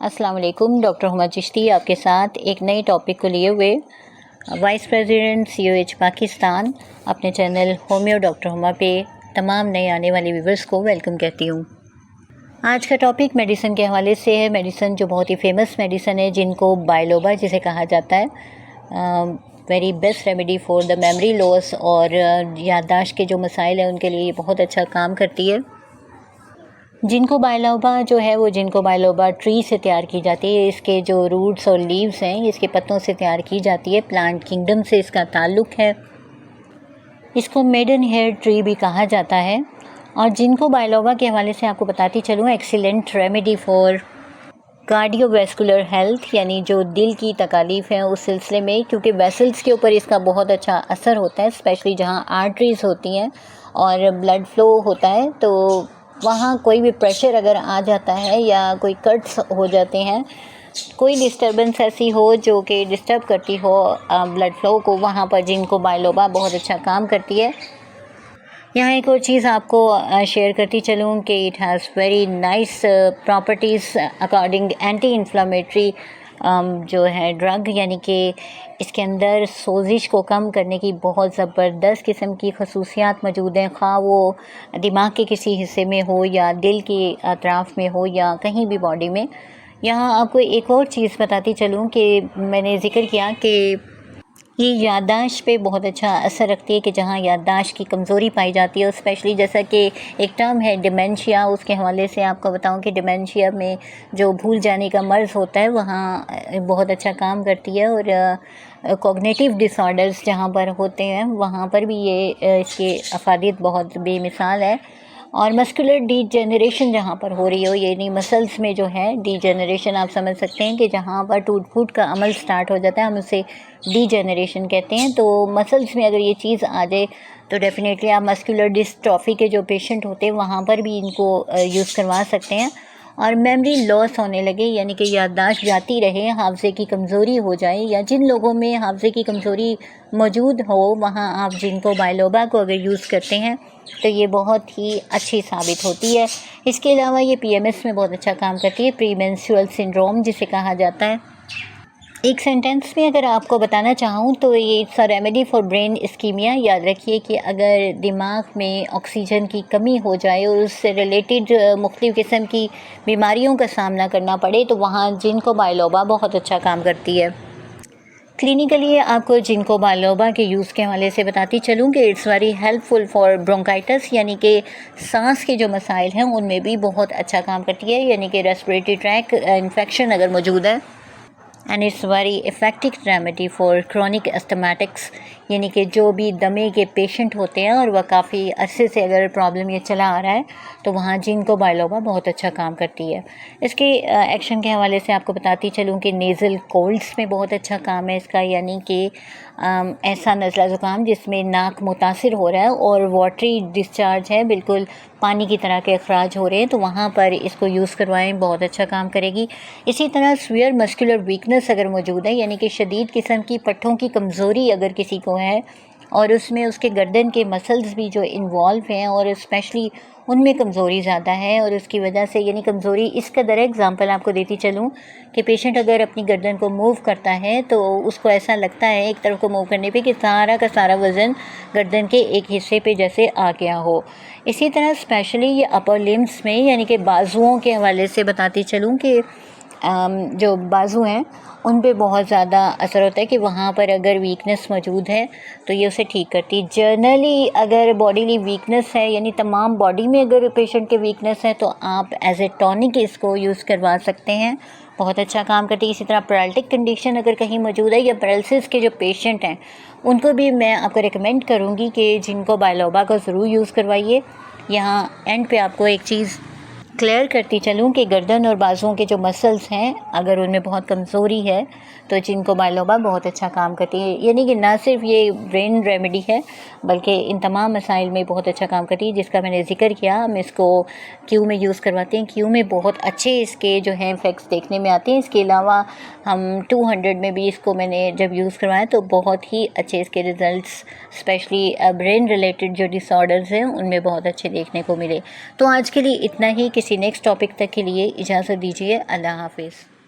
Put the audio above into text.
अस्सलाम वालेकुम। डॉक्टर हुमा चिश्ती आपके साथ एक नए टॉपिक को लिए हुए वाइस प्रेसिडेंट COH पाकिस्तान अपने चैनल होम्यो डॉक्टर हुमा पे तमाम नए आने वाले व्यूवर्स को वेलकम कहती हूँ। आज का टॉपिक मेडिसिन के हवाले से है। मेडिसिन जो बहुत ही फेमस मेडिसिन है, जिनको बायलोबा जिसे कहा जाता है, very best remedy for the memory loss और याददाश्त के जो मसाइल हैं उनके लिए ये बहुत अच्छा काम करती है। जिनको बायलोबा जो है वो जिनको बायलोबा ट्री से तैयार की जाती है। इसके जो रूट्स और लीव्स हैं इसके पत्तों से तैयार की जाती है। प्लांट किंगडम से इसका ताल्लुक़ है। इसको मेडन हेयर ट्री भी कहा जाता है। और जिनको बायलोबा के हवाले से आपको बताती चलूँ, excellent remedy for cardiovascular health, यानी जो दिल की तकालीफ़ हैं उस सिलसिले में, क्योंकि वेसल्स के ऊपर इसका बहुत अच्छा असर होता है, स्पेशली जहाँ आर्टरीज़ होती हैं और ब्लड फ्लो होता है, तो वहाँ कोई भी प्रेशर अगर आ जाता है या कोई कट्स हो जाते हैं, कोई डिस्टर्बेंस ऐसी हो जो कि डिस्टर्ब करती हो ब्लड फ्लो को, वहाँ पर जिनको बायलोबा बहुत अच्छा काम करती है। यहाँ एक और चीज़ आपको शेयर करती चलूँ कि it has very nice properties according anti inflammatory जो है ड्रग, यानी कि इसके अंदर सोजिश को कम करने की बहुत ज़बरदस्त किस्म की खसूसियात मौजूद हैं, ख़्वा वो दिमाग के किसी हिस्से में हो या दिल के अतराफ़ में हो या कहीं भी बॉडी में। यहाँ आपको एक और चीज़ बताती चलूँ कि मैंने ज़िक्र किया कि ये याददाश्त पे बहुत अच्छा असर रखती है, कि जहाँ याददाश्त की कमज़ोरी पाई जाती है, और स्पेशली जैसा कि एक टर्म है डिमेंशिया, उसके हवाले से आपको बताऊं कि डिमेंशिया में जो भूल जाने का मर्ज़ होता है वहाँ बहुत अच्छा काम करती है। और कॉग्निटिव डिसऑर्डर्स जहाँ पर होते हैं वहाँ पर भी ये इसकी अफादियत बहुत बेमिसाल है। और मस्कुलर डीजेनरेशन जहाँ पर हो रही हो, यानी मसल्स में जो है डीजेनरेशन, आप समझ सकते हैं कि जहाँ पर टूट फूट का अमल स्टार्ट हो जाता है, हम उसे डीजेनरेशन कहते हैं। तो मसल्स में अगर ये चीज़ आ जाए तो डेफिनेटली आप मस्कुलर डिस्ट्रॉफी के जो पेशेंट होते हैं वहाँ पर भी इनको यूज़ करवा सकते हैं। और मेमोरी लॉस होने लगे, यानी कि याददाश्त जाती रहे, हाफ़ज़े की कमज़ोरी हो जाए, या जिन लोगों में हाफ़ज़े की कमज़ोरी मौजूद हो वहाँ आप जिनको बायलोबा को अगर यूज़ करते हैं तो ये बहुत ही अच्छी साबित होती है। इसके अलावा ये PMS में बहुत अच्छा काम करती है, प्री मेंस्ट्रुअल सिंड्रोम जिसे कहा जाता है। एक सेंटेंस में अगर आपको बताना चाहूँ तो ये it's a remedy for brain ischemia. याद रखिए कि अगर दिमाग में ऑक्सीजन की कमी हो जाए और उससे रिलेटेड मुख्तलिफ़ किस्म की बीमारियों का सामना करना पड़े तो वहाँ जिनको बायलोबा बहुत अच्छा काम करती है। क्लिनिकली आपको जिनको बायलोबा के यूज़ के हवाले से बताती चलूँ कि it's very helpful for bronchitis, यानी कि सांस के जो मसाइल हैं उनमें भी बहुत अच्छा काम करती है, यानी कि रेस्पिरेटरी ट्रैक इन्फेक्शन अगर मौजूद है। And it's very effective remedy for chronic asthmatics, यानी कि जो भी दमे के पेशेंट होते हैं और वह काफ़ी अरसे से अगर प्रॉब्लम ये चला आ रहा है तो वहाँ जिनको बायलोबा बहुत अच्छा काम करती है। इसके एक्शन के हवाले से आपको बताती चलूँ कि नेज़ल कोल्ड्स में बहुत अच्छा काम है इसका, यानी कि ऐसा नज़ला ज़ुकाम जिसमें नाक मुतासिर हो रहा है और वाटरी डिस्चार्ज है, बिल्कुल पानी की तरह के अखराज हो रहे हैं, तो वहाँ पर इसको यूज़ करवाएं, बहुत अच्छा काम करेगी। इसी तरह सीवियर मस्कुलर वीकनेस अगर मौजूद है, यानी कि शदीद किस्म की पट्ठों की कमज़ोरी अगर किसी को है और उसमें उसके गर्दन के मसल्स भी जो इन्वॉल्व हैं और स्पेशली उनमें कमज़ोरी ज़्यादा है, और उसकी वजह से यानी कमज़ोरी इस कदर है, एग्ज़ाम्पल आपको देती चलूँ कि पेशेंट अगर अपनी गर्दन को मूव करता है तो उसको ऐसा लगता है एक तरफ को मूव करने पे कि सारा का सारा वज़न गर्दन के एक हिस्से पे जैसे आ गया हो। इसी तरह स्पेशली ये अपर लिम्स में, यानी कि बाजुओं के हवाले से बताती चलूँ कि जो बाजू हैं उन पे बहुत ज़्यादा असर होता है कि वहाँ पर अगर वीकनेस मौजूद है तो ये उसे ठीक करती है। जनरली अगर बॉडीली वीकनेस है, यानी तमाम बॉडी में अगर पेशेंट के वीकनेस है तो आप एज ए टॉनिक इसको यूज़ करवा सकते हैं, बहुत अच्छा काम करती है। इसी तरह पैरालिटिक कंडीशन अगर कहीं मौजूद है या पैरालिसिस के जो पेशेंट हैं उनको भी मैं आपको रिकमेंड करूँगी कि जिनको बायलोबा का ज़रूर यूज़ करवाइए। यहाँ एंड पे आपको एक चीज़ क्लियर करती चलूँ कि गर्दन और बाजुओं के जो मसल्स हैं अगर उनमें बहुत कमज़ोरी है तो जिनको बायलोबा बहुत अच्छा काम करती है, यानी कि ना सिर्फ ये ब्रेन रेमेडी है बल्कि इन तमाम मसाइल में बहुत अच्छा काम करती है, जिसका मैंने ज़िक्र किया। हम इसको क्यू में यूज़ करवाते हैं, क्यू में बहुत अच्छे इसके जो हैं इफ़ेक्ट्स देखने में आते हैं। इसके अलावा हम 200 में भी इसको मैंने जब यूज़ करवाया तो बहुत ही अच्छे इसके रिज़ल्ट्स, स्पेशली ब्रेन रिलेटेड जो डिसऑर्डर्स हैं उनमें बहुत अच्छे देखने को मिले। तो आज के लिए इतना ही। किसी नेक्स्ट टॉपिक तक के लिए इजाज़त दीजिए। अल्लाह हाफ़िज़।